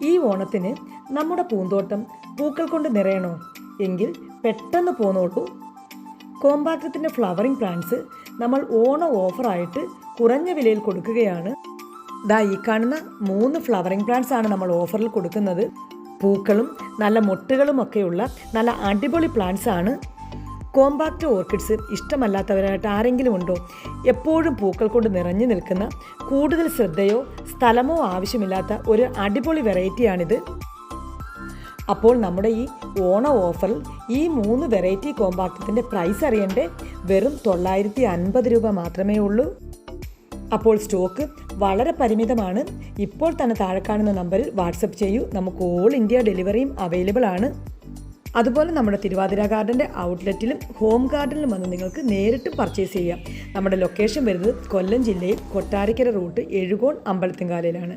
ഈ ഓണത്തിന് നമ്മുടെ പൂന്തോട്ടം പൂക്കൾ കൊണ്ട് നിറയണോ എങ്കിൽ പെട്ടെന്ന് പോന്നോളൂ. കോമ്പാക്ടത്തിൻ്റെ ഫ്ലവറിംഗ് പ്ലാന്റ്സ് നമ്മൾ ഓണ ഓഫറായിട്ട് കുറഞ്ഞ വിലയിൽ കൊടുക്കുകയാണ്. ഈ കാണുന്ന 3 ഫ്ലവറിംഗ് പ്ലാന്റ്സ് ആണ് നമ്മൾ ഓഫറിൽ കൊടുക്കുന്നത്. പൂക്കളും നല്ല മൊട്ടുകളും ഒക്കെയുള്ള നല്ല അടിപൊളി പ്ലാന്റ്സ് ആണ്. കോമ്പാക്റ്റ് ഓർക്കിഡ്സ് ഇഷ്ടമല്ലാത്തവരായിട്ട് ആരെങ്കിലും ഉണ്ടോ? എപ്പോഴും പൂക്കൾ കൊണ്ട് നിറഞ്ഞു നിൽക്കുന്ന, കൂടുതൽ ശ്രദ്ധയോ സ്ഥലമോ ആവശ്യമില്ലാത്ത ഒരു അടിപൊളി വെറൈറ്റിയാണിത്. അപ്പോൾ നമ്മുടെ ഈ ഓണ ഓഫറിൽ ഈ 3 വെറൈറ്റി കോമ്പാക്റ്റത്തിൻ്റെ പ്രൈസ് അറിയണ്ടേ? വെറും 950 രൂപ മാത്രമേ ഉള്ളൂ. അപ്പോൾ സ്റ്റോക്ക് വളരെ പരിമിതമാണ്. ഇപ്പോൾ തന്നെ താഴെ കാണുന്ന നമ്പറിൽ വാട്സപ്പ് ചെയ്യൂ. നമുക്ക് ഓൾ ഇന്ത്യ ഡെലിവറിയും അവൈലബിൾ ആണ്. അതുപോലെ നമ്മുടെ തിരുവാതിര ഗാർഡൻ്റെ ഔട്ട്ലെറ്റിലും ഹോം ഗാർഡനിലും വന്ന് നിങ്ങൾക്ക് നേരിട്ട് പർച്ചേസ് ചെയ്യാം. നമ്മുടെ ലൊക്കേഷൻ വരുന്നത് കൊല്ലം ജില്ലയിൽ കൊട്ടാരക്കര റൂട്ട് എഴുകോൺ അമ്പലത്തിങ്കാലയിലാണ്.